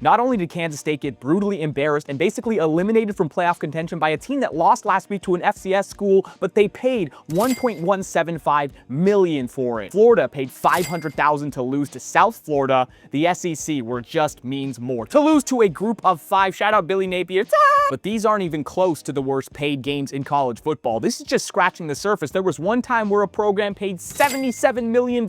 Not only did Kansas State get brutally embarrassed and basically eliminated from playoff contention by a team that lost last week to an FCS school, but they paid $1.175 million for it. Florida paid $500,000 to lose to South Florida. The SEC, where just means more. To lose to a group of 5, shout out Billy Napier. But these aren't even close to the worst paid games in college football. This is just scratching the surface. There was one time where a program paid $77 million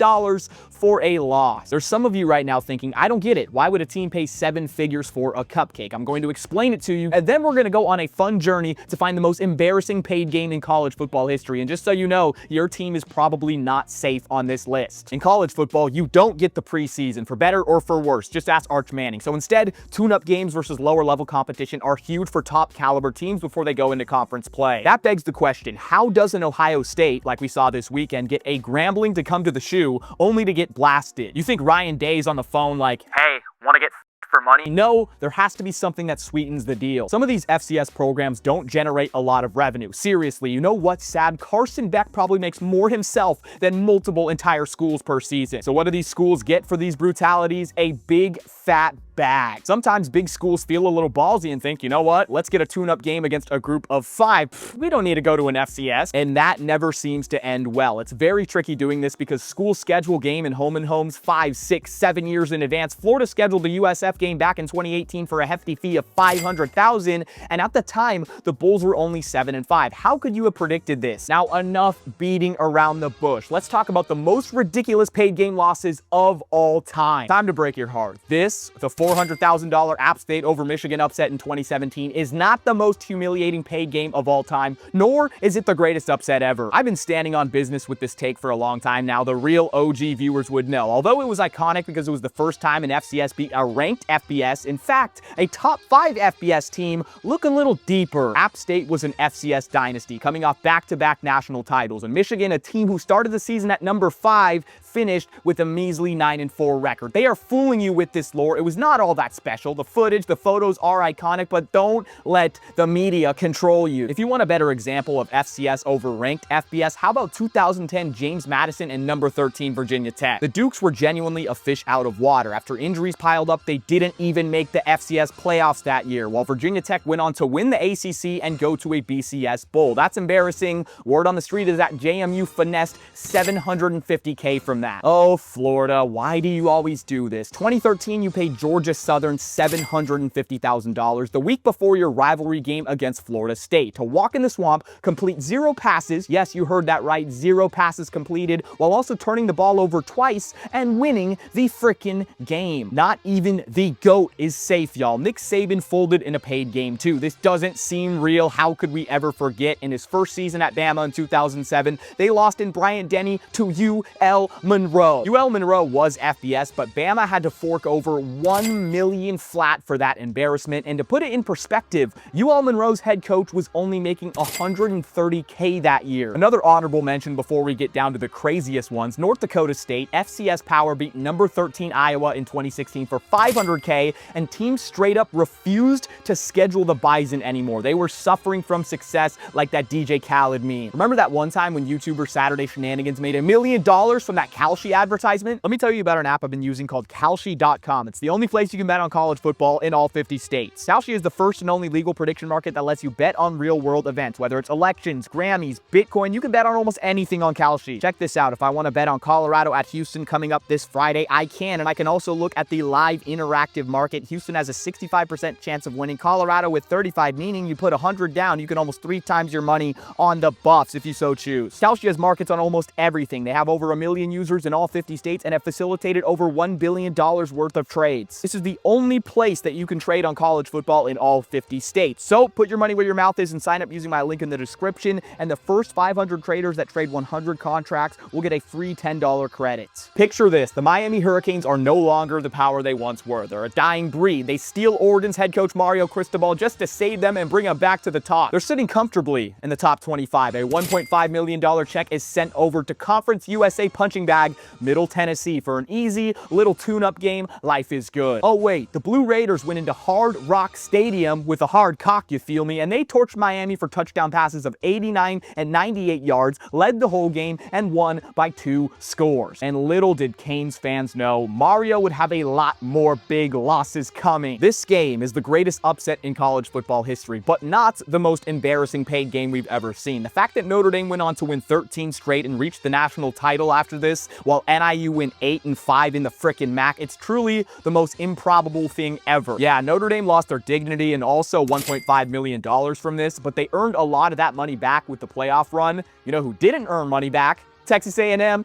for a loss. There's some of you right now thinking, I don't get it. Why would a team pay 7 figures for a cupcake? I'm going to explain it to you, and then we're going to go on a fun journey to find the most embarrassing paid game in college football history. And just so you know, your team is probably not safe on this list. In college football, you don't get the preseason, for better or for worse. Just ask Arch Manning. So instead, tune-up games versus lower level competition are huge for top caliber teams before they go into conference play. That begs the question, how does an Ohio State, like we saw this weekend, get a Grambling to come to the shoe only to get blasted? You think Ryan Day's on the phone like, hey, want to get for money? No, there has to be something that sweetens the deal. Some of these FCS programs don't generate a lot of revenue. Seriously, you know what's sad? Carson Beck probably makes more himself than multiple entire schools per season. So what do these schools get for these brutalities? A big fat bag. Sometimes big schools feel a little ballsy and think, you know what? Let's get a tune-up game against a group of 5. We don't need to go to an FCS. And that never seems to end well. It's very tricky doing this because schools schedule game and homes 5, 6, 7 years in advance. Florida scheduled the USF game back in 2018 for a hefty fee of $500,000, and at the time, the Bulls were only 7-5. How could you have predicted this? Now, enough beating around the bush. Let's talk about the most ridiculous paid game losses of all time. Time to break your heart. This, the $400,000 App State over Michigan upset in 2017, is not the most humiliating paid game of all time, nor is it the greatest upset ever. I've been standing on business with this take for a long time now. The real OG viewers would know. Although it was iconic because it was the first time an FCS beat a ranked FBS, in fact, a top 5 FBS team, look a little deeper. App State was an FCS dynasty, coming off back-to-back national titles, and Michigan, a team who started the season at number 5, finished with a measly 9-4 record. They are fooling you with this lore. It was not all that special. The footage, the photos are iconic, but don't let the media control you. If you want a better example of FCS over ranked FBS, how about 2010 James Madison and number 13 Virginia Tech? The Dukes were genuinely a fish out of water. After injuries piled up, they didn't even make the FCS playoffs that year, while Virginia Tech went on to win the ACC and go to a BCS bowl. That's embarrassing. Word on the street is that JMU finessed $750K from that. Oh, Florida, why do you always do this? 2013, you paid Georgia Southern $750,000 the week before your rivalry game against Florida State to walk in the swamp, complete 0 passes. Yes, you heard that right, 0 passes completed, while also turning the ball over twice and winning the frickin' game. Not even the GOAT is safe, y'all. Nick Saban folded in a paid game too. This doesn't seem real. How could we ever forget? In his first season at Bama in 2007, they lost in Bryant-Denny to UL Monroe. UL Monroe was FBS, but Bama had to fork over $1 million flat for that embarrassment. And to put it in perspective, UL Monroe's head coach was only making $130K that year. Another honorable mention before we get down to the craziest ones, North Dakota State, FCS Power beat number 13 Iowa in 2016 for $500K, and teams straight up refused to schedule the Bison anymore. They were suffering from success like that DJ Khaled meme. Remember that one time when YouTuber Saturday Shenanigans made $1 million from that Kalshi advertisement? Let me tell you about an app I've been using called Kalshi.com. It's the only place you can bet on college football in all 50 states. Kalshi is the first and only legal prediction market that lets you bet on real-world events, whether it's elections, Grammys, Bitcoin. You can bet on almost anything on Kalshi. Check this out. If I want to bet on Colorado at Houston coming up this Friday, I can, and I can also look at the live interactive market. Houston has a 65% chance of winning. Colorado with 35, meaning you put 100 down, you can almost 3 times your money on the Buffs if you so choose. Kalshi has markets on almost everything. They have over 1 million users in all 50 states and have facilitated over $1 billion worth of trades. This is the only place that you can trade on college football in all 50 states. So put your money where your mouth is and sign up using my link in the description, and the first 500 traders that trade 100 contracts will get a free $10 credit. Picture this. The Miami Hurricanes are no longer the power they once were. They're a dying breed. They steal Oregon's head coach Mario Cristobal just to save them and bring them back to the top. They're sitting comfortably in the top 25. A $1.5 million check is sent over to Conference USA punching bag Middle Tennessee for an easy little tune-up game. Life is good. good. Oh wait, the Blue Raiders went into Hard Rock Stadium with a hard cock, you feel me, and they torched Miami for touchdown passes of 89 and 98 yards, led the whole game, and won by 2 scores. And little did Canes fans know, Mario would have a lot more big losses coming. This game is the greatest upset in college football history, but not the most embarrassing paid game we've ever seen. The fact that Notre Dame went on to win 13 straight and reach the national title after this, while NIU went 8-5 in the frickin' MAC, it's truly the most improbable thing ever. Yeah, Notre Dame lost their dignity and also $1.5 million from this, but they earned a lot of that money back with the playoff run. You know who didn't earn money back? Texas A&M.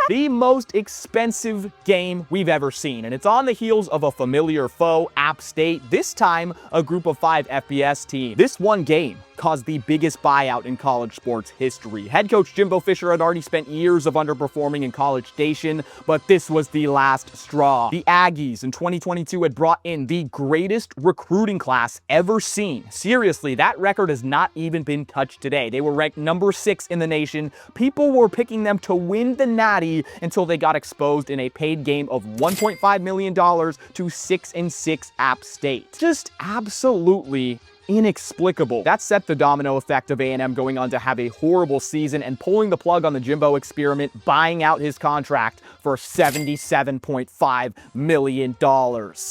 The most expensive game we've ever seen, and it's on the heels of a familiar foe, App State, this time a group of 5 FBS team. This one game caused the biggest buyout in college sports history. Head coach Jimbo Fisher had already spent years of underperforming in College Station, but this was the last straw. The Aggies in 2022 had brought in the greatest recruiting class ever seen. Seriously, that record has not even been touched today. They were ranked number 6 in the nation. People were picking them to win the Natty until they got exposed in a paid game of $1.5 million to 6-6 App State. Just absolutely inexplicable. That set the domino effect of A&M going on to have a horrible season and pulling the plug on the Jimbo experiment, buying out his contract for $77.5 million.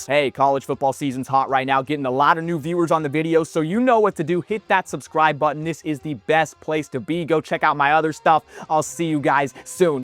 Hey, college football season's hot right now, getting a lot of new viewers on the video, so you know what to do. Hit that subscribe button. This is the best place to be. Go check out my other stuff. I'll see you guys soon.